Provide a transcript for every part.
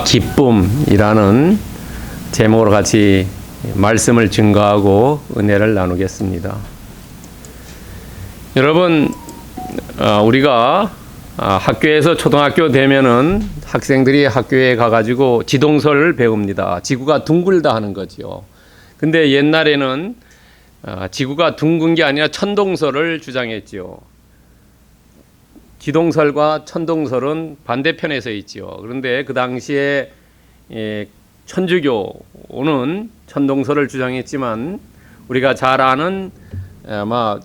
기쁨이라는 제목으로 같이 말씀을 증거하고 은혜를 나누겠습니다. 여러분, 우리가 학교에서 초등학교 되면은 학생들이 학교에 가가지고 지동설을 배웁니다. 지구가 둥글다 하는 거죠. 근데 옛날에는 지구가 둥근 게 아니라 천동설을 주장했지요. 지동설과 천동설은 반대편에 서 있지요. 그런데 그 당시에 천주교는 천동설을 주장했지만 우리가 잘 아는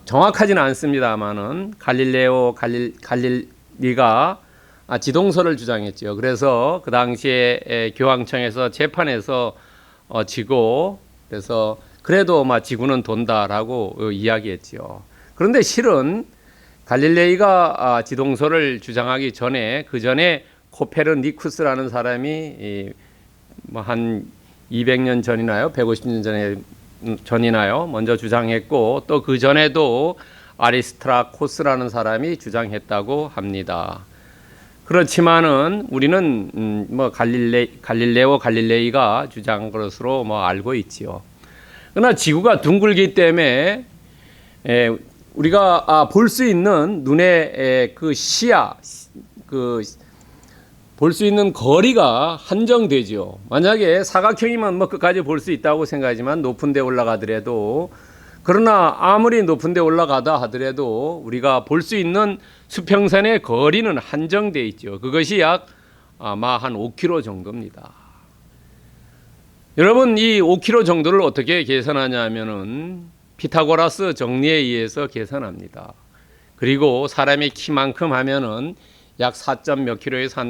정확하지는 않습니다만은 갈릴리가 지동설을 주장했지요. 그래서 그 당시에 교황청에서 재판에서 지고 그래서 그래도 지구는 돈다라고 이야기했지요. 그런데 실은 갈릴레이가 지동설을 주장하기 전에 그 전에 코페르니쿠스라는 사람이 한 200년 전이나요, 150년 전이나요, 먼저 주장했고 또 그 전에도 아리스트라코스라는 사람이 주장했다고 합니다. 그렇지만은 우리는 갈릴레오 갈릴레이가 주장한 것으로 알고 있지요. 그러나 지구가 둥글기 때문에 우리가 볼 수 있는 눈의 그 시야, 볼 수 있는 거리가 한정되죠. 만약에 사각형이면 끝까지 볼 수 있다고 생각하지만 높은 데 올라가더라도, 그러나 아무리 높은 데 올라가다 하더라도 우리가 볼 수 있는 수평선의 거리는 한정되어 있죠. 그것이 약 아마 한 5km 정도입니다. 여러분, 이 5km 정도를 어떻게 계산하냐 하면은 피타고라스 정리에 의해서 계산합니다. 그리고 사람의 키만큼 하면은 약 4점 몇 킬로에서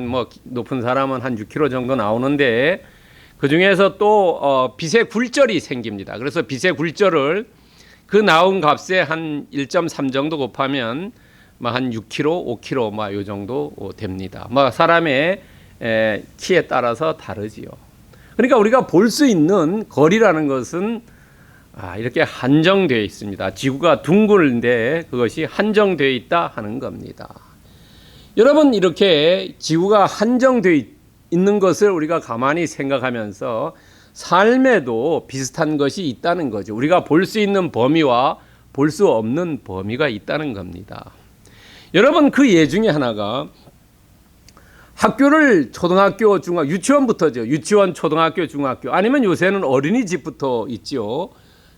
높은 사람은 한 6km 정도 나오는데 그 중에서 또 빛의 굴절이 생깁니다. 그래서 빛의 굴절을 그 나온 값에 한 1.3 정도 곱하면 한 6km, 5km 요 정도 됩니다. 사람의 키에 따라서 다르지요. 그러니까 우리가 볼 수 있는 거리라는 것은 이렇게 한정되어 있습니다. 지구가 둥글는데 그것이 한정되어 있다 하는 겁니다. 여러분, 이렇게 지구가 한정되어 있는 것을 우리가 가만히 생각하면서 삶에도 비슷한 것이 있다는 거죠. 우리가 볼 수 있는 범위와 볼 수 없는 범위가 있다는 겁니다. 여러분, 그 예 중에 하나가 학교를 초등학교, 중학교, 유치원부터죠. 유치원, 초등학교, 중학교, 아니면 요새는 어린이집부터 있죠.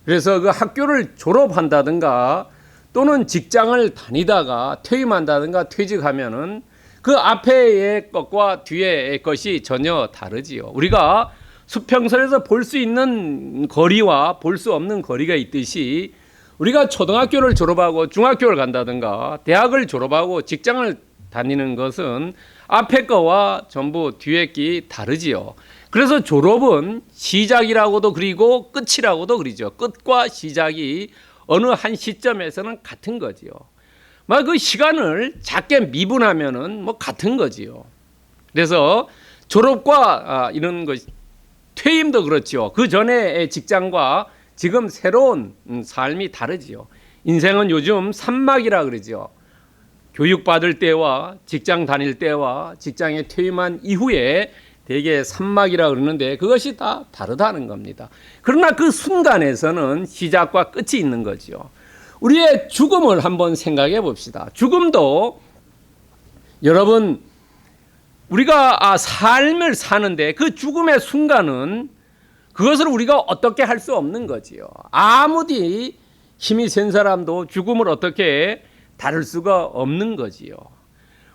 그래서 그 학교를 졸업한다든가 또는 직장을 다니다가 퇴임한다든가 퇴직하면은 그 앞에의 것과 뒤에의 것이 전혀 다르지요. 우리가 수평선에서 볼 수 있는 거리와 볼 수 없는 거리가 있듯이 우리가 초등학교를 졸업하고 중학교를 간다든가 대학을 졸업하고 직장을 다니는 것은 앞에 거와 전부 뒤에 게 다르지요. 그래서 졸업은 시작이라고도 그리고 끝이라고도 그러죠. 끝과 시작이 어느 한 시점에서는 같은 거지요. 그 시간을 작게 미분하면은 같은 거지요. 그래서 졸업과 이런 것, 퇴임도 그렇죠. 그 전에 직장과 지금 새로운 삶이 다르지요. 인생은 요즘 산막이라 그러죠. 교육받을 때와 직장 다닐 때와 직장에 퇴임한 이후에 대개 산막이라 그러는데 그것이 다 다르다는 겁니다. 그러나 그 순간에서는 시작과 끝이 있는 거죠. 우리의 죽음을 한번 생각해 봅시다. 죽음도 여러분, 우리가 삶을 사는데 그 죽음의 순간은 그것을 우리가 어떻게 할 수 없는 거지요. 아무리 힘이 센 사람도 죽음을 어떻게 다룰 수가 없는 거지요.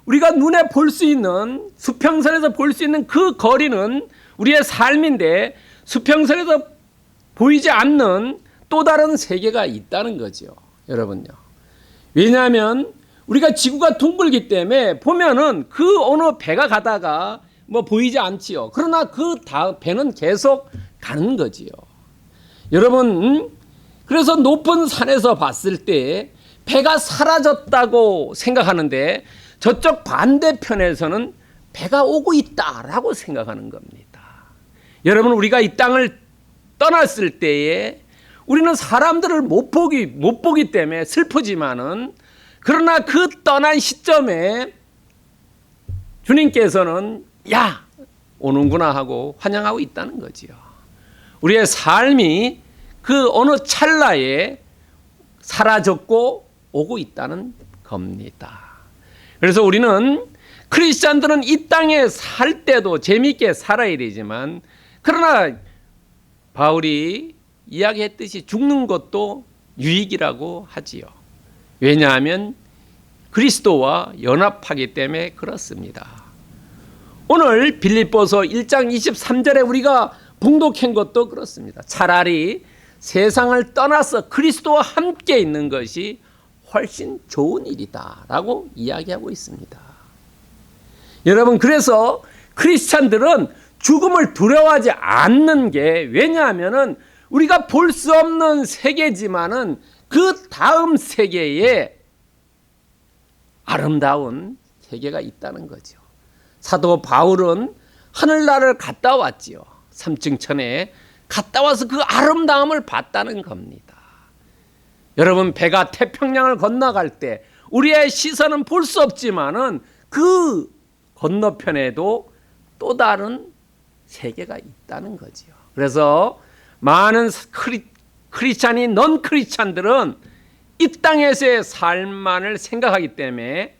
우리가 눈에 볼 수 있는, 수평선에서 볼 수 있는 그 거리는 우리의 삶인데 수평선에서 보이지 않는 또 다른 세계가 있다는 거죠. 여러분요. 왜냐하면 우리가 지구가 둥글기 때문에 보면은 그 어느 배가 가다가 보이지 않지요. 그러나 그 배는 계속 가는 거지요. 여러분, 그래서 높은 산에서 봤을 때 배가 사라졌다고 생각하는데 저쪽 반대편에서는 배가 오고 있다라고 생각하는 겁니다. 여러분, 우리가 이 땅을 떠났을 때에 우리는 사람들을 못 보기 때문에 슬프지만은, 그러나 그 떠난 시점에 주님께서는 야 오는구나 하고 환영하고 있다는 거지요. 우리의 삶이 그 어느 찰나에 사라졌고 오고 있다는 겁니다. 그래서 우리는 크리스찬들은 이 땅에 살 때도 재미있게 살아야 되지만, 그러나 바울이 이야기했듯이 죽는 것도 유익이라고 하지요. 왜냐하면 그리스도와 연합하기 때문에 그렇습니다. 오늘 빌립보서 1장 23절에 우리가 봉독한 것도 그렇습니다. 차라리 세상을 떠나서 그리스도와 함께 있는 것이 훨씬 좋은 일이다 라고 이야기하고 있습니다. 여러분, 그래서 크리스찬들은 죽음을 두려워하지 않는 게, 왜냐하면 우리가 볼 수 없는 세계지만은 그 다음 세계에 아름다운 세계가 있다는 거죠. 사도 바울은 하늘나라를 갔다 왔지요. 3층 천에 갔다 와서 그 아름다움을 봤다는 겁니다. 여러분, 배가 태평양을 건너갈 때 우리의 시선은 볼 수 없지만은 그 건너편에도 또 다른 세계가 있다는 거지요. 그래서 많은 크리스찬이 넌 크리스찬들은 이 땅에서의 삶만을 생각하기 때문에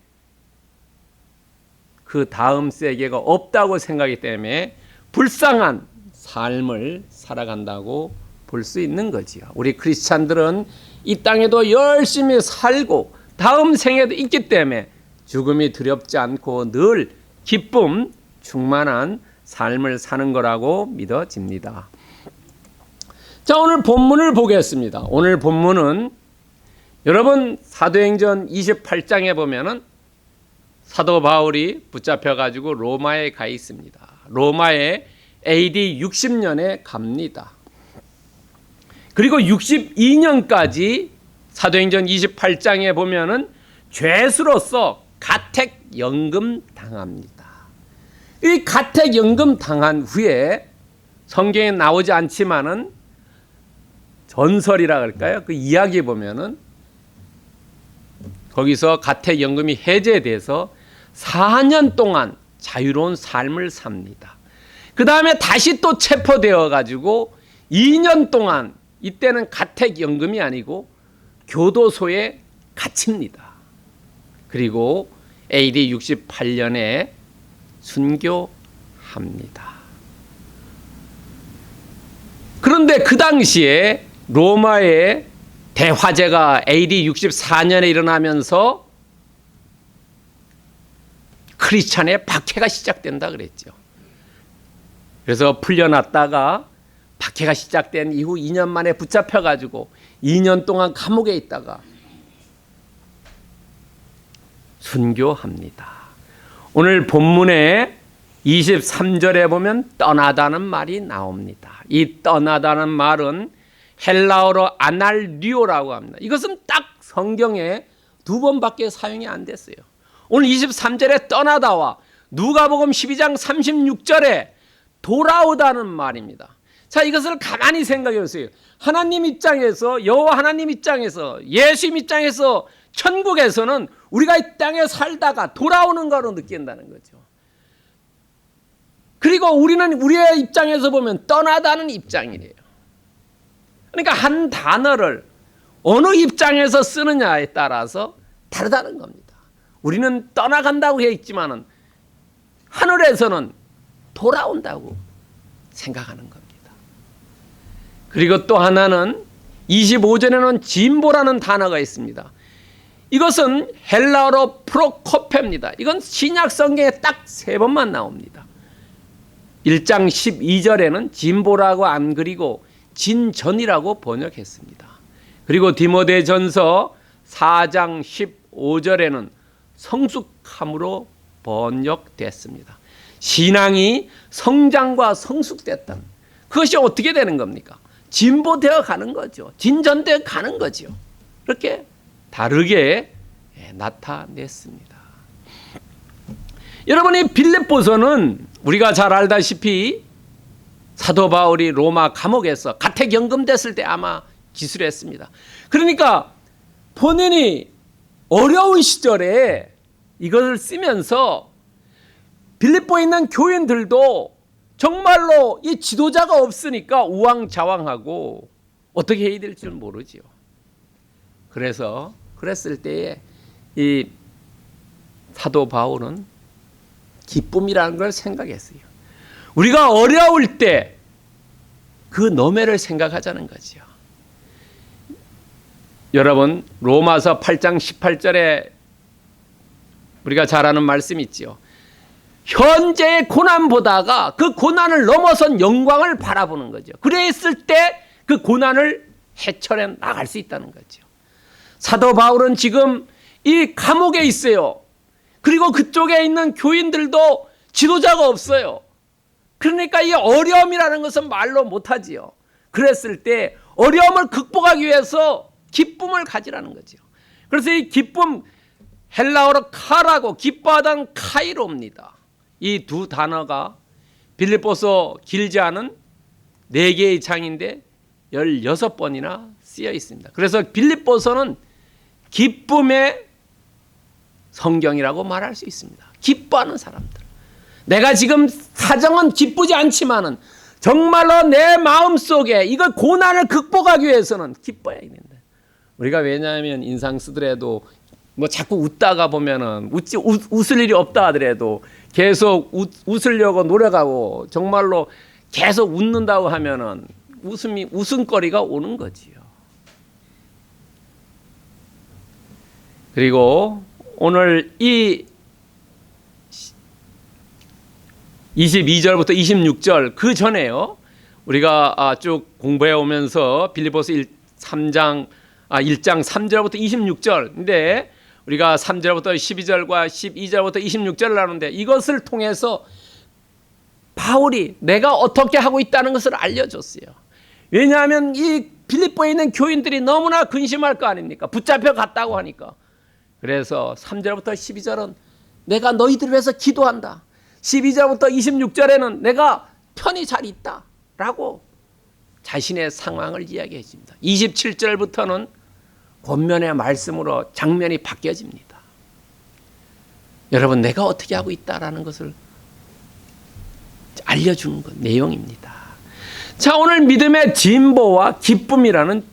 그 다음 세계가 없다고 생각하기 때문에 불쌍한 삶을 살아간다고 볼 수 있는 거지요. 우리 크리스찬들은 이 땅에도 열심히 살고 다음 생에도 있기 때문에 죽음이 두렵지 않고 늘 기쁨 충만한 삶을 사는 거라고 믿어집니다. 자, 오늘 본문을 보겠습니다. 오늘 본문은 여러분 사도행전 28장에 보면은 사도 바울이 붙잡혀 가지고 로마에 가 있습니다. 로마에 AD 60년에 갑니다. 그리고 62년까지 사도행전 28장에 보면은 죄수로서 가택연금 당합니다. 이 가택연금 당한 후에 성경에 나오지 않지만은 전설이라 할까요? 그 이야기에 보면은 거기서 가택연금이 해제돼서 4년 동안 자유로운 삶을 삽니다. 그 다음에 다시 또 체포되어 가지고 2년 동안, 이때는 가택연금이 아니고 교도소에 갇힙니다. 그리고 AD 68년에 순교합니다. 그런데 그 당시에 로마의 대화재가 AD 64년에 일어나면서 크리스찬의 박해가 시작된다 그랬죠. 그래서 풀려났다가 박해가 시작된 이후 2년 만에 붙잡혀가지고 2년 동안 감옥에 있다가 순교합니다. 오늘 본문에 23절에 보면 떠나다는 말이 나옵니다. 이 떠나다는 말은 헬라어로 아날리오라고 합니다. 이것은 딱 성경에 2번밖에 사용이 안 됐어요. 오늘 23절에 떠나다와 누가복음 12장 36절에 돌아오다는 말입니다. 자, 이것을 가만히 생각해 보세요. 하나님 입장에서, 여호와 하나님 입장에서, 예수님 입장에서 천국에서는 우리가 이 땅에 살다가 돌아오는 거로 느낀다는 거죠. 그리고 우리는 우리의 입장에서 보면 떠나다는 입장이래요. 그러니까 한 단어를 어느 입장에서 쓰느냐에 따라서 다르다는 겁니다. 우리는 떠나간다고 해 있지만은 하늘에서는 돌아온다고 생각하는 겁니다. 그리고 또 하나는 25절에는 진보라는 단어가 있습니다. 이것은 헬라어로 프로코페입니다. 이건 신약 성경에 딱 3번만 나옵니다. 1장 12절에는 진보라고 안 그리고 진전이라고 번역했습니다. 그리고 디모데전서 4장 15절에는 성숙함으로 번역됐습니다. 신앙이 성장과 성숙됐다. 그것이 어떻게 되는 겁니까? 진보되어 가는 거죠. 진전되어 가는 거죠. 그렇게 다르게 나타냈습니다. 여러분이 빌립보서는 우리가 잘 알다시피 사도 바울이 로마 감옥에서 가택연금됐을 때 아마 기술했습니다. 그러니까 본인이 어려운 시절에 이것을 쓰면서 빌립보에 있는 교인들도 정말로 이 지도자가 없으니까 우왕좌왕하고 어떻게 해야 될지 모르지요. 그랬을 때에 이 사도 바울은 기쁨이라는 걸 생각했어요. 우리가 어려울 때 그 너매를 생각하자는 거죠. 여러분, 로마서 8장 18절에 우리가 잘 아는 말씀 있죠. 현재의 고난보다가 그 고난을 넘어선 영광을 바라보는 거죠. 그랬을 때 그 고난을 헤쳐내 나갈 수 있다는 거죠. 사도 바울은 지금 이 감옥에 있어요. 그리고 그쪽에 있는 교인들도 지도자가 없어요. 그러니까 이 어려움이라는 것은 말로 못하지요. 그랬을 때 어려움을 극복하기 위해서 기쁨을 가지라는 거죠. 그래서 이 기쁨, 헬라어로 카라고 기뻐하다는 카이로입니다. 이 두 단어가 빌립보서 길지 않은 4개의 장인데 16번이나 쓰여 있습니다. 그래서 빌립보서는 기쁨의 성경이라고 말할 수 있습니다. 기뻐하는 사람들. 내가 지금 사정은 기쁘지 않지만은 정말로 내 마음속에 이거 고난을 극복하기 위해서는 기뻐야 된다. 우리가 왜냐하면 인상 쓰더라도 뭐 자꾸 웃다가 보면은 웃을 일이 없다 하더라도 계속 웃으려고 노력하고 정말로 계속 웃는다고 하면은 웃음거리가 오는 거지요. 그리고 오늘 이 22절부터 26절 그 전에요. 우리가 쭉 공부해 오면서 빌립보서 1장 3절부터 26절인데 우리가 3절부터 12절과 12절부터 26절을 나누는데 이것을 통해서 바울이 내가 어떻게 하고 있다는 것을 알려줬어요. 왜냐하면 이 빌립보에 있는 교인들이 너무나 근심할 거 아닙니까? 붙잡혀 갔다고 하니까. 그래서 3절부터 12절은 내가 너희들을 위해서 기도한다. 12절부터 26절에는 내가 편히 잘 있다 라고 자신의 상황을 이야기해 줍니다. 27절부터는 권면의 말씀으로 장면이 바뀌어집니다. 여러분, 내가 어떻게 하고 있다라는 것을 알려주는 것, 내용입니다. 자, 오늘 믿음의 진보와 기쁨이라는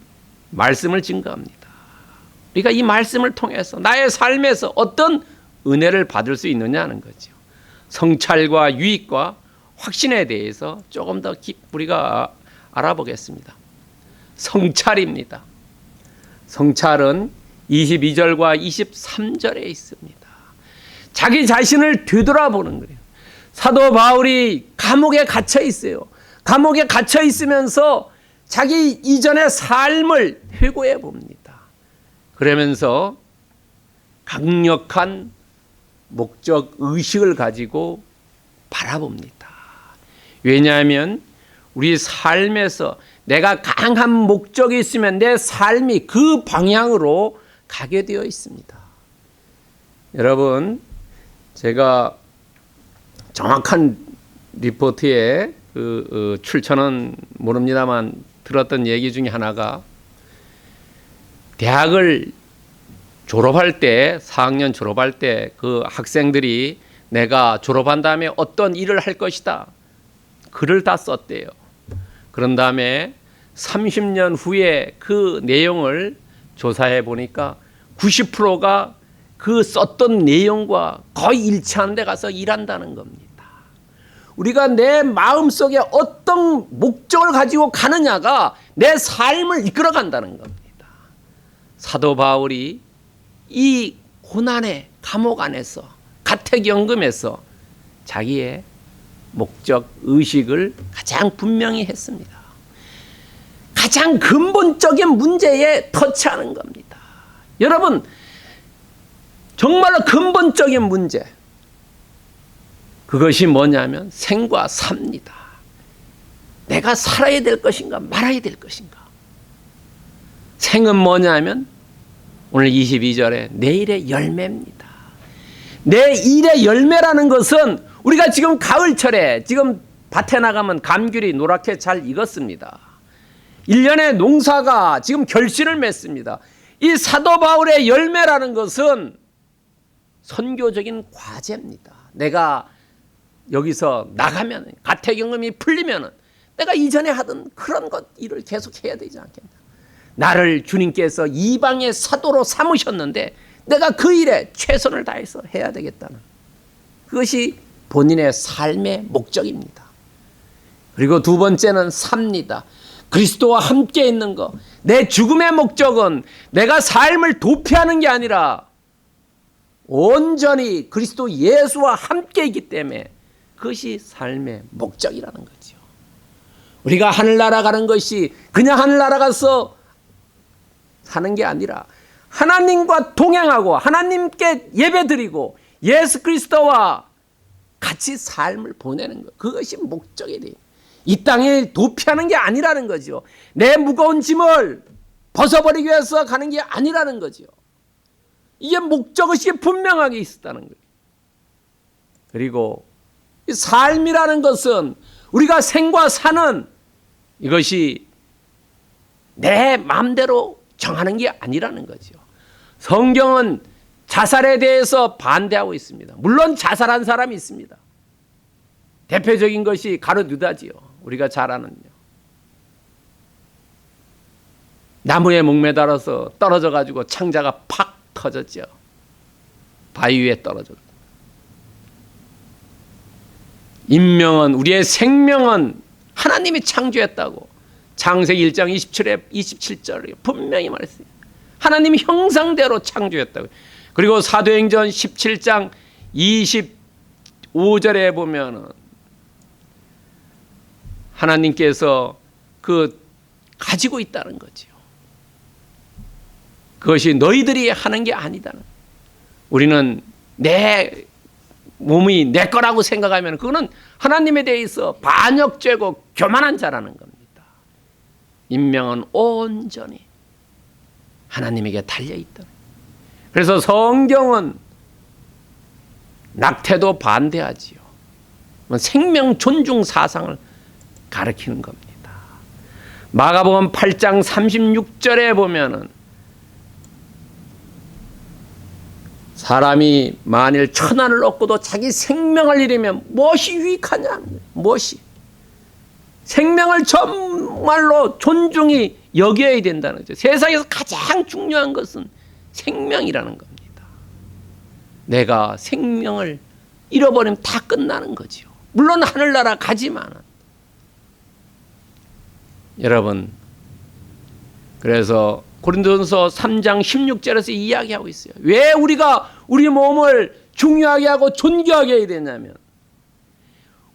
말씀을 증거합니다. 우리가 이 말씀을 통해서 나의 삶에서 어떤 은혜를 받을 수 있느냐 하는 거죠. 성찰과 유익과 확신에 대해서 조금 더 우리가 알아보겠습니다. 성찰입니다. 성찰은 22절과 23절에 있습니다. 자기 자신을 되돌아보는 거예요. 사도 바울이 감옥에 갇혀 있어요. 감옥에 갇혀 있으면서 자기 이전의 삶을 회고해 봅니다. 그러면서 강력한 목적 의식을 가지고 바라봅니다. 왜냐하면 우리 삶에서 내가 강한 목적이 있으면 내 삶이 그 방향으로 가게 되어 있습니다. 여러분, 제가 정확한 리포트에 출처는 모릅니다만 들었던 얘기 중에 하나가 대학을 졸업할 때 4학년 졸업할 때 그 학생들이 내가 졸업한 다음에 어떤 일을 할 것이다 글을 다 썼대요. 그런 다음에 30년 후에 그 내용을 조사해 보니까 90%가 그 썼던 내용과 거의 일치하는 데 가서 일한다는 겁니다. 우리가 내 마음속에 어떤 목적을 가지고 가느냐가 내 삶을 이끌어 간다는 겁니다. 사도 바울이 이 고난의 감옥 안에서 가택연금에서 자기의 목적 의식을 가장 분명히 했습니다. 가장 근본적인 문제에 터치하는 겁니다. 여러분, 정말로 근본적인 문제, 그것이 뭐냐면 생과 삽니다. 내가 살아야 될 것인가 말아야 될 것인가. 생은 뭐냐면 오늘 22절에 내일의 열매입니다. 내 일의 열매라는 것은 우리가 지금 가을철에 지금 밭에 나가면 감귤이 노랗게 잘 익었습니다. 1년의 농사가 지금 결실을 맺습니다. 이 사도 바울의 열매라는 것은 선교적인 과제입니다. 내가 여기서 나가면 가택연금이 풀리면 내가 이전에 하던 그런 것 일을 계속 해야 되지 않겠나. 나를 주님께서 이방의 사도로 삼으셨는데 내가 그 일에 최선을 다해서 해야 되겠다는, 그것이 본인의 삶의 목적입니다. 그리고 두 번째는 삽니다. 그리스도와 함께 있는 것. 내 죽음의 목적은 내가 삶을 도피하는 게 아니라 온전히 그리스도 예수와 함께 있기 때문에 그것이 삶의 목적이라는 거죠. 우리가 하늘나라 가는 것이 그냥 하늘나라 가서 사는 게 아니라 하나님과 동행하고 하나님께 예배드리고 예수 그리스도와 같이 삶을 보내는 것, 그것이 목적이 돼요. 이 땅에 도피하는 게 아니라는 거죠. 내 무거운 짐을 벗어버리기 위해서 가는 게 아니라는 거죠. 이게 목적의식이 분명하게 있었다는 거예요. 그리고 이 삶이라는 것은 우리가 생과 사는 이것이 내 마음대로 정하는 게 아니라는 거죠. 성경은 자살에 대해서 반대하고 있습니다. 물론 자살한 사람이 있습니다. 대표적인 것이 가룟 유다지요. 우리가 잘 아는요. 나무에 목매달아서 떨어져 가지고 창자가 팍 터졌죠. 바위 위에 떨어져. 인명은, 우리의 생명은 하나님이 창조했다고 창세기 1장 27절에 분명히 말했어요. 하나님이 형상대로 창조했다고. 그리고 사도행전 17장 25절에 보면은 하나님께서 가지고 있다는 거죠. 그것이 너희들이 하는 게 아니다는. 우리는 내 몸이 내 거라고 생각하면 그거는 하나님에 대해서 반역죄고 교만한 자라는 겁니다. 인명은 온전히 하나님에게 달려있다. 그래서 성경은 낙태도 반대하지요. 생명 존중 사상을 가르치는 겁니다. 마가복음 8장 36절에 보면은 사람이 만일 천하를 얻고도 자기 생명을 잃으면 무엇이 유익하냐? 무엇이? 생명을 정말로 존중히 여겨야 된다는 거죠. 세상에서 가장 중요한 것은 생명이라는 겁니다. 내가 생명을 잃어버리면 다 끝나는 거죠. 물론 하늘나라 가지만. 여러분, 그래서 고린도전서 3장 16절에서 이야기하고 있어요. 왜 우리가 우리 몸을 중요하게 하고 존귀하게 해야 되냐면,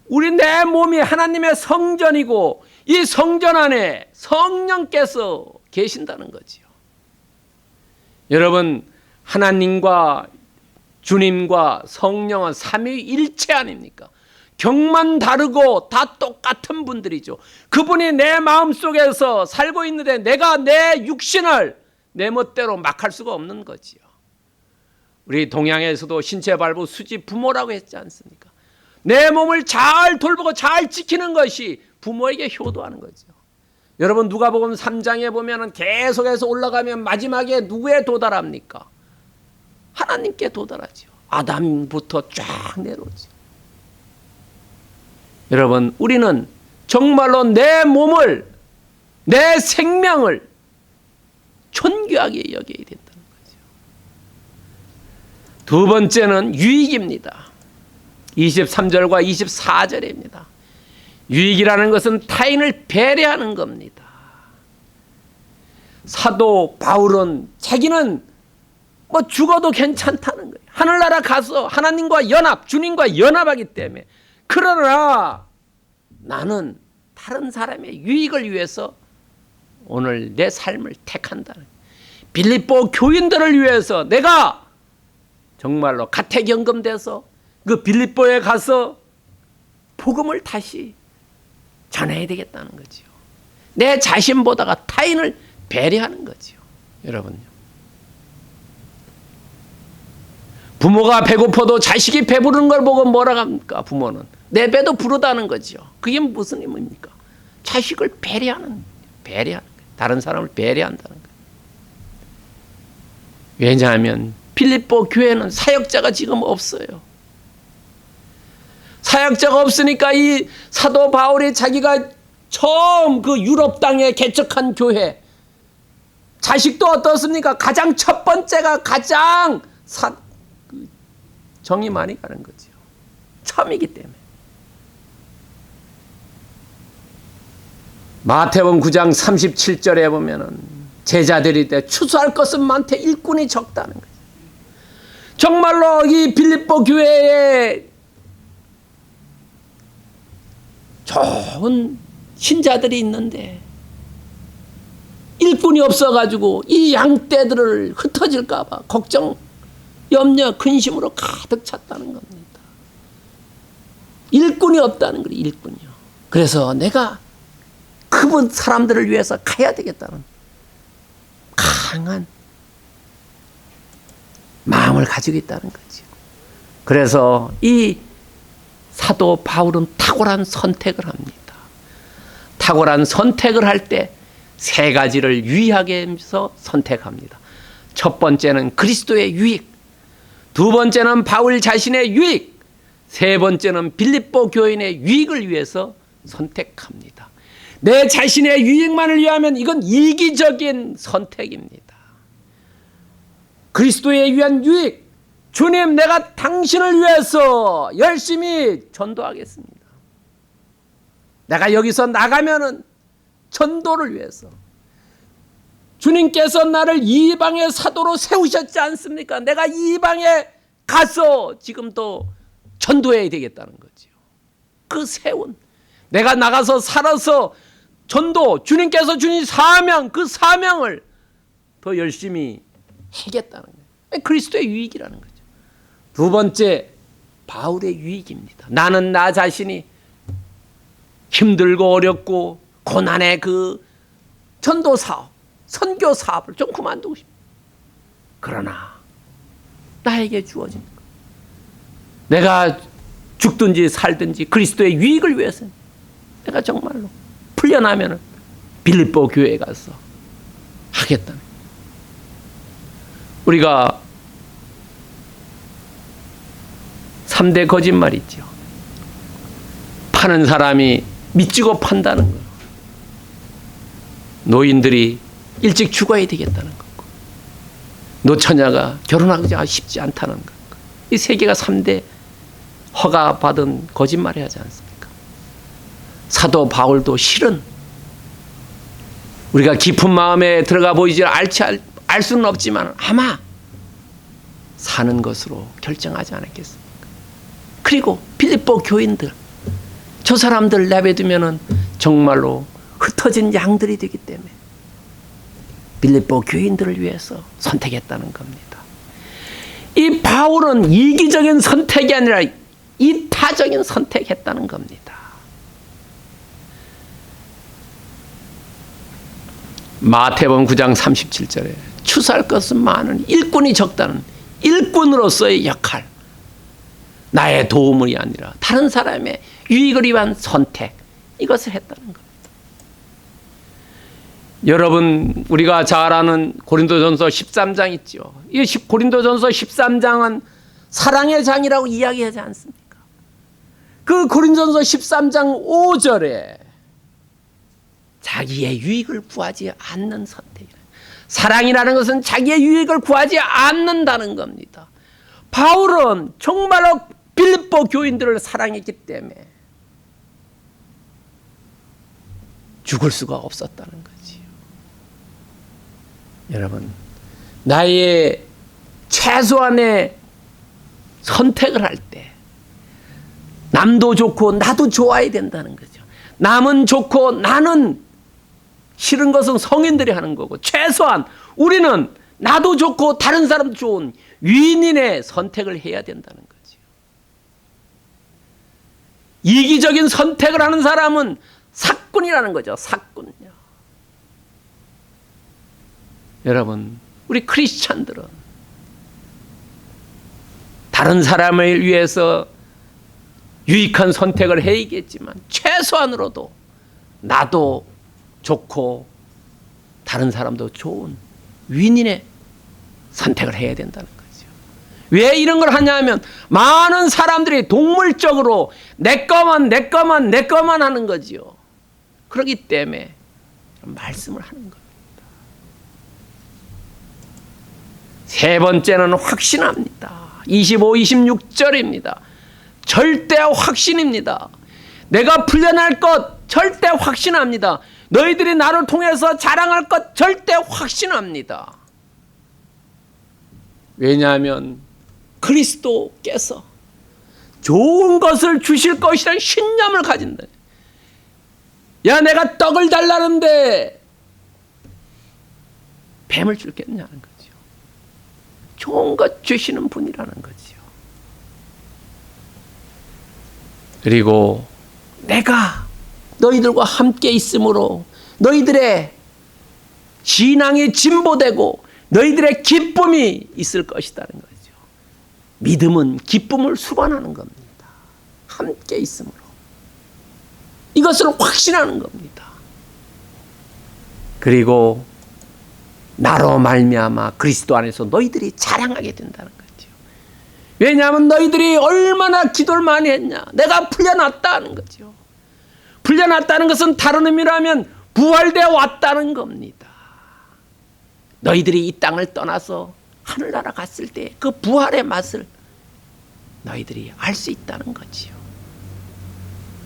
우리 내 몸이 하나님의 성전이고 이 성전 안에 성령께서 계신다는 거지요. 여러분, 하나님과 주님과 성령은 삼위일체 아닙니까? 경만 다르고 다 똑같은 분들이죠. 그분이 내 마음속에서 살고 있는데 내가 내 육신을 내 멋대로 막 할 수가 없는 거지요. 우리 동양에서도 신체발부 수지 부모라고 했지 않습니까? 내 몸을 잘 돌보고 잘 지키는 것이 부모에게 효도하는 거죠. 여러분, 누가복음 3장에 보면은 계속해서 올라가면 마지막에 누구에 도달합니까? 하나님께 도달하죠. 아담부터 쫙 내려오죠. 여러분, 우리는 정말로 내 몸을, 내 생명을 존귀하게 여겨야 된다는 거죠. 두 번째는 유익입니다. 23절과 24절입니다. 유익이라는 것은 타인을 배려하는 겁니다. 사도 바울은 자기는 죽어도 괜찮다는 거예요. 하늘나라 가서 하나님과 연합, 주님과 연합하기 때문에. 그러나 나는 다른 사람의 유익을 위해서 오늘 내 삶을 택한다는 거예요. 빌립보 교인들을 위해서 내가 정말로 가택연금돼서 그 빌립보에 가서 복음을 다시 전해야 되겠다는 거죠. 내 자신보다가 타인을 배려하는 거죠. 여러분요. 부모가 배고파도 자식이 배부른 걸 보고 뭐라 합니까? 부모는 내 배도 부르다는 거죠. 그게 무슨 의미입니까? 자식을 배려하는 거예요. 다른 사람을 배려한다는 거예요. 왜냐하면 빌립보 교회는 사역자가 지금 없어요. 사역자가 없으니까 이 사도 바울이 자기가 처음 그 유럽 땅에 개척한 교회, 자식도 어떻습니까? 가장 첫 번째가 가장 정이 많이 가는 거죠. 처음이기 때문에. 마태복음 9장 37절에 보면은 제자들이 때 추수할 것은 많되 일꾼이 적다는 거죠. 정말로 이 빌립보 교회에 좋은 신자들이 있는데 일꾼이 없어가지고 이 양떼들을 흩어질까봐 걱정, 염려, 근심으로 가득 찼다는 겁니다. 일꾼이 없다는 거예요. 일꾼이요. 그래서 내가 그분 사람들을 위해서 가야 되겠다는 강한 마음을 가지고 있다는 거죠. 그래서 이 사도 바울은 탁월한 선택을 합니다. 탁월한 선택을 할 때 세 가지를 유의하게 해서 선택합니다. 첫 번째는 그리스도의 유익, 두 번째는 바울 자신의 유익, 세 번째는 빌립보 교인의 유익을 위해서 선택합니다. 내 자신의 유익만을 위하면 이건 이기적인 선택입니다. 그리스도에 위한 유익, 주님 내가 당신을 위해서 열심히 전도하겠습니다. 내가 여기서 나가면은 전도를 위해서 주님께서 나를 이방의 사도로 세우셨지 않습니까? 내가 이방에 가서 지금도 전도해야 되겠다는 거죠. 그 세운 내가 나가서 살아서 전도, 주님께서 주신 사명, 그 사명을 더 열심히 하겠다는 거예요. 그리스도의 유익이라는 거죠. 두 번째, 바울의 유익입니다. 나는 나 자신이 힘들고 어렵고 고난의 그 전도 사업, 선교 사업을 좀 그만두고 싶다. 그러나 나에게 주어진 것, 내가 죽든지 살든지 그리스도의 유익을 위해서 내가 정말로 풀려나면 빌립보 교회에 가서 하겠다는, 우리가 3대 거짓말 있죠. 파는 사람이 미치고 판다는 거, 노인들이 일찍 죽어야 되겠다는 거고, 노처녀가 결혼하기가 쉽지 않다는 거. 이 세 개가 3대 허가받은 거짓말을 하지 않습니까? 사도 바울도 실은 우리가 깊은 마음에 들어가 보이지 알 수는 없지만 아마 사는 것으로 결정하지 않았겠습니까? 그리고 빌립보 교인들, 저 사람들 내버려두면은 정말로 흩어진 양들이 되기 때문에 빌립보 교인들을 위해서 선택했다는 겁니다. 이 바울은 이기적인 선택이 아니라 이타적인 선택했다는 겁니다. 마태복음 9장 37절에 추수할 것은 많은 일꾼이 적다는 일꾼으로서의 역할, 나의 도움이 아니라 다른 사람의 유익을 위한 선택, 이것을 했다는 겁니다. 여러분, 우리가 잘 아는 고린도전서 13장 있죠. 이 고린도전서 13장은 사랑의 장이라고 이야기하지 않습니까? 그 고린도전서 13장 5절에 자기의 유익을 구하지 않는 선택이에요. 사랑이라는 것은 자기의 유익을 구하지 않는다는 겁니다. 바울은 정말로 빌립보 교인들을 사랑했기 때문에 죽을 수가 없었다는 거지요. 여러분, 나의 최소한의 선택을 할 때 남도 좋고 나도 좋아야 된다는 거죠. 남은 좋고 나는 싫은 것은 성인들이 하는 거고, 최소한 우리는 나도 좋고 다른 사람도 좋은 윈윈의 선택을 해야 된다는 거죠. 이기적인 선택을 하는 사람은 사꾼이라는 거죠. 사꾼요. 여러분, 우리 크리스찬들은 다른 사람을 위해서 유익한 선택을 해야겠지만 최소한으로도 나도 좋고 다른 사람도 좋은 윈윈의 선택을 해야 된다는 거죠. 왜 이런 걸 하냐면 많은 사람들이 동물적으로 내 거만 하는 거지요. 그렇기 때문에 말씀을 하는 겁니다. 세 번째는 확신합니다. 25, 26절입니다. 절대 확신입니다. 내가 풀려날 것 절대 확신합니다. 너희들이 나를 통해서 자랑할 것 절대 확신합니다. 왜냐하면 그리스도께서 좋은 것을 주실 것이라는 신념을 가진다. 야, 내가 떡을 달라는데 뱀을 줄겠냐는 거죠. 좋은 것 주시는 분이라는 거지요. 그리고 내가 너희들과 함께 있으므로 너희들의 신앙이 진보되고 너희들의 기쁨이 있을 것이라는 거죠. 믿음은 기쁨을 수반하는 겁니다. 함께 있으므로. 이것을 확신하는 겁니다. 그리고 나로 말미암아 그리스도 안에서 너희들이 자랑하게 된다는 거죠. 왜냐하면 너희들이 얼마나 기도를 많이 했냐. 내가 풀려났다는 거죠. 풀려났다는 것은 다른 의미라면 부활되어 왔다는 겁니다. 너희들이 이 땅을 떠나서 하늘나라 갔을 때 그 부활의 맛을 너희들이 알 수 있다는 거지요.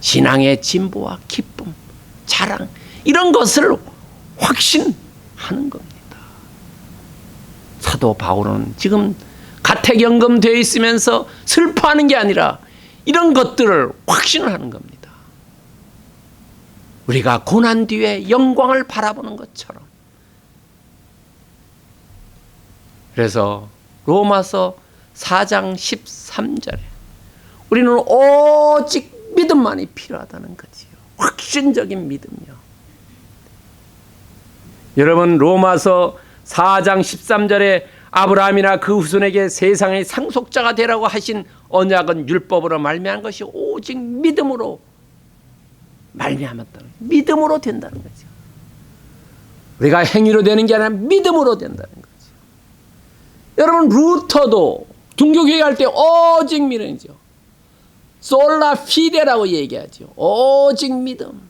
신앙의 진보와 기쁨, 자랑 이런 것을 확신하는 겁니다. 사도 바울은 지금 가택연금되어 있으면서 슬퍼하는 게 아니라 이런 것들을 확신을 하는 겁니다. 우리가 고난 뒤에 영광을 바라보는 것처럼. 그래서 로마서 4장 13절에 우리는 오직 믿음만이 필요하다는 거지요. 확신적인 믿음이요. 여러분, 로마서 4장 13절에 아브라함이나 그 후손에게 세상의 상속자가 되라고 하신 언약은 율법으로 말미암은 것이 오직 믿음으로 말미암았다는, 믿음으로 된다는 거죠. 우리가 행위로 되는 게 아니라 믿음으로 된다는 거죠. 여러분, 루터도 종교개혁 할 때 오직 믿음이죠. 솔라 피데라고 얘기하죠. 오직 믿음.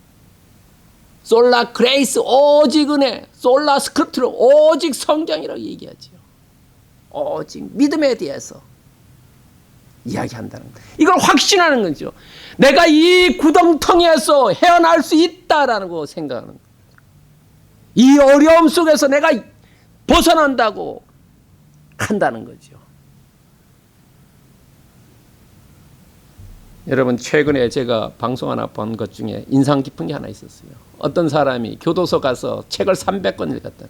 솔라 그레이스, 오직 은혜. 솔라 스크립트로, 오직 성경이라고 얘기하죠. 오직 믿음에 대해서 이야기한다는 거예요. 이걸 확신하는 거죠. 내가 이 구덩텅이에서 헤어날 수 있다라는 거 생각하는 거예요. 이 어려움 속에서 내가 벗어난다고 한다는 거죠. 여러분, 최근에 제가 방송 하나 본 것 중에 인상 깊은 게 하나 있었어요. 어떤 사람이 교도소 가서 책을 300권 읽었다.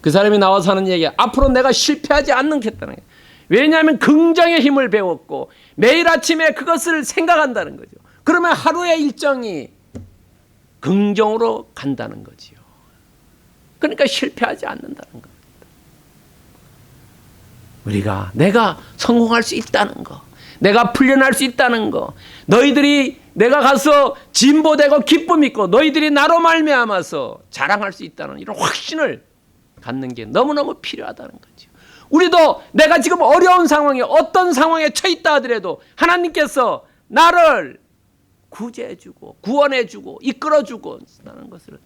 그 사람이 나와서 하는 얘기가 앞으로 내가 실패하지 않겠다는 거예요. 왜냐하면 긍정의 힘을 배웠고 매일 아침에 그것을 생각한다는 거죠. 그러면 하루의 일정이 긍정으로 간다는 거지요. 그러니까 실패하지 않는다는 겁니다. 우리가 내가 성공할 수 있다는 거, 내가 풀려날 수 있다는 거, 너희들이 내가 가서 진보되고 기쁨 있고 너희들이 나로 말미암아서 자랑할 수 있다는 이런 확신을 갖는 게 너무너무 필요하다는 거죠. 우리도 내가 지금 어려운 상황에 어떤 상황에 처해 있다 하더라도 하나님께서 나를 구제해주고 구원해주고 이끌어주고 하는 것을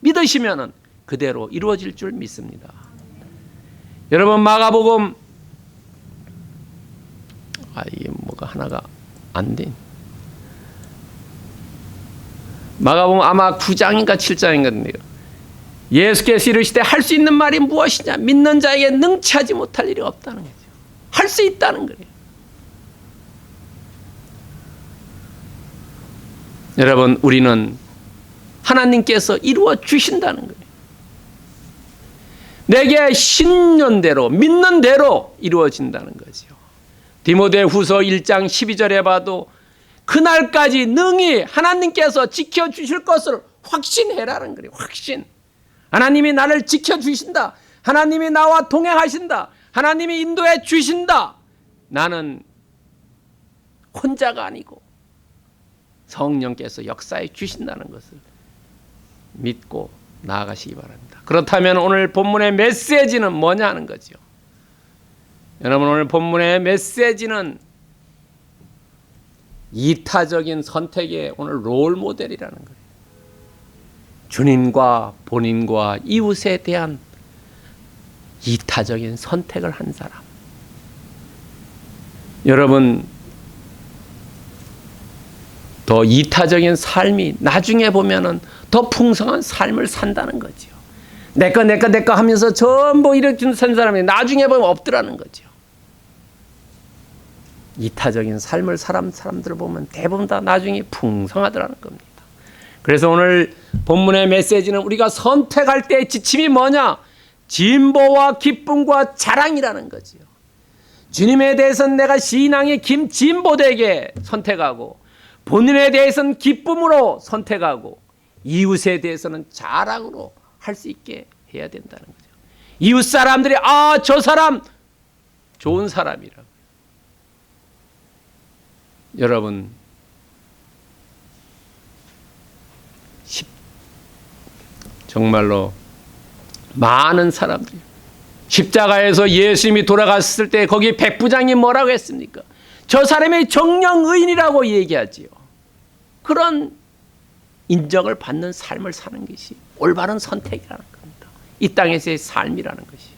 믿으시면 그대로 이루어질 줄 믿습니다. 여러분, 마가복음 이게 뭐가 하나가 안 돼. 마가복음 아마 9장인가 7장인가인데요. 예수께서 이르시되 할 수 있는 말이 무엇이냐? 믿는 자에게 능치하지 못할 일이 없다는 거죠. 할 수 있다는 거예요. 여러분, 우리는 하나님께서 이루어 주신다는 거예요. 내게 신년대로 믿는 대로 이루어진다는 거죠. 디모데후서 1장 12절에 봐도 그날까지 능히 하나님께서 지켜주실 것을 확신해라는 거예요. 확신. 하나님이 나를 지켜주신다. 하나님이 나와 동행하신다. 하나님이 인도해 주신다. 나는 혼자가 아니고 성령께서 역사해 주신다는 것을 믿고 나아가시기 바랍니다. 그렇다면 오늘 본문의 메시지는 뭐냐 하는 거죠. 여러분, 오늘 본문의 메시지는 이타적인 선택의 오늘 롤 모델이라는 거예요. 주님과 본인과 이웃에 대한 이타적인 선택을 한 사람. 여러분, 더 이타적인 삶이 나중에 보면은 더 풍성한 삶을 산다는 거죠. 내꺼 하면서 전부 이렇게 산 사람이 나중에 보면 없더라는 거죠. 이타적인 삶을 사람들을 보면 대부분 다 나중에 풍성하더라는 겁니다. 그래서 오늘 본문의 메시지는 우리가 선택할 때의 지침이 뭐냐? 진보와 기쁨과 자랑이라는 거지요. 주님에 대해서는 내가 신앙의 진보되게 선택하고, 본인에 대해서는 기쁨으로 선택하고, 이웃에 대해서는 자랑으로 할 수 있게 해야 된다는 거죠. 이웃 사람들이 저 사람 좋은 사람이라고. 여러분, 정말로 많은 사람들이 십자가에서 예수님이 돌아갔을 때 거기 백부장이 뭐라고 했습니까? 저 사람이 정령 의인이라고 얘기하지요. 그런 인정을 받는 삶을 사는 것이 올바른 선택이라는 겁니다. 이 땅에서의 삶이라는 것이.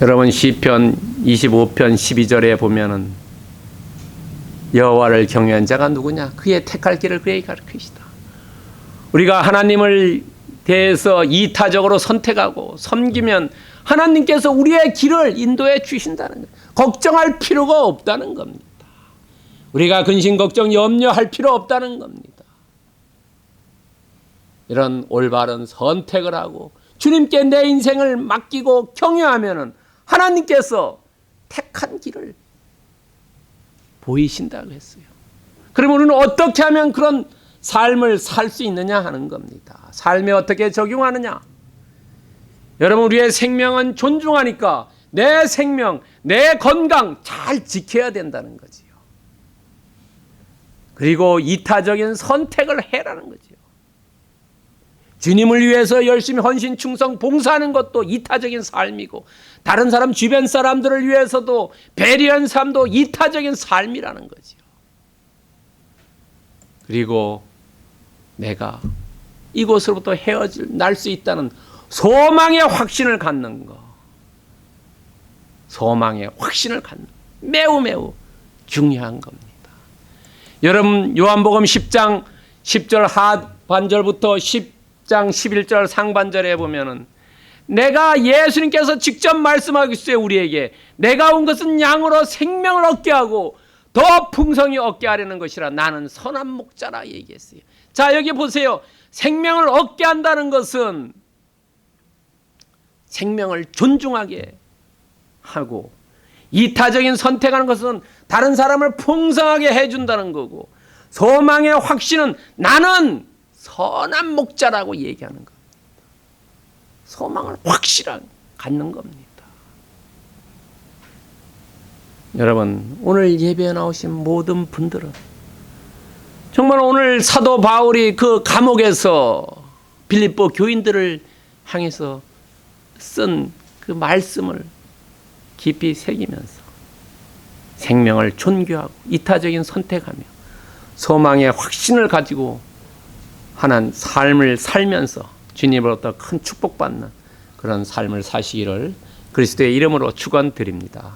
여러분, 시편 25편 12절에 보면은 여호와를 경외한 자가 누구냐? 그의 택할 길을 그에게 가르치시다. 우리가 하나님을 대해서 이타적으로 선택하고 섬기면 하나님께서 우리의 길을 인도해 주신다는 거예요. 걱정할 필요가 없다는 겁니다. 우리가 근심 걱정 염려할 필요 없다는 겁니다. 이런 올바른 선택을 하고 주님께 내 인생을 맡기고 경외하면은 하나님께서 택한 길을 보이신다고 했어요. 그럼 우리는 어떻게 하면 그런 삶을 살 수 있느냐 하는 겁니다. 삶에 어떻게 적용하느냐? 여러분, 우리의 생명은 존중하니까 내 생명, 내 건강 잘 지켜야 된다는 거지요. 그리고 이타적인 선택을 해라는 거지요. 주님을 위해서 열심히 헌신, 충성, 봉사하는 것도 이타적인 삶이고, 다른 사람, 주변 사람들을 위해서도 배려한 삶도 이타적인 삶이라는 거지요. 그리고 내가 이곳으로부터 날 수 있다는 소망의 확신을 갖는 거. 소망의 확신을 갖는 거. 매우 중요한 겁니다. 여러분, 요한복음 10장 10절 하반절부터 10장 11절 상반절에 보면은 내가 예수님께서 직접 말씀하셨어요. 우리에게 내가 온 것은 양으로 생명을 얻게 하고 더 풍성히 얻게 하려는 것이라. 나는 선한 목자라 얘기했어요. 자, 여기 보세요. 생명을 얻게 한다는 것은 생명을 존중하게 하고, 이타적인 선택하는 것은 다른 사람을 풍성하게 해준다는 거고, 소망의 확신은 나는 선한 목자라고 얘기하는 겁니다. 소망을 확실하게 갖는 겁니다. 여러분, 오늘 예배에 나오신 모든 분들은 정말 오늘 사도 바울이 그 감옥에서 빌립보 교인들을 향해서 쓴 그 말씀을 깊이 새기면서 생명을 존귀하고 이타적인 선택하며 소망의 확신을 가지고 하는 삶을 살면서 주님으로부터 큰 축복받는 그런 삶을 사시기를 그리스도의 이름으로 축원드립니다.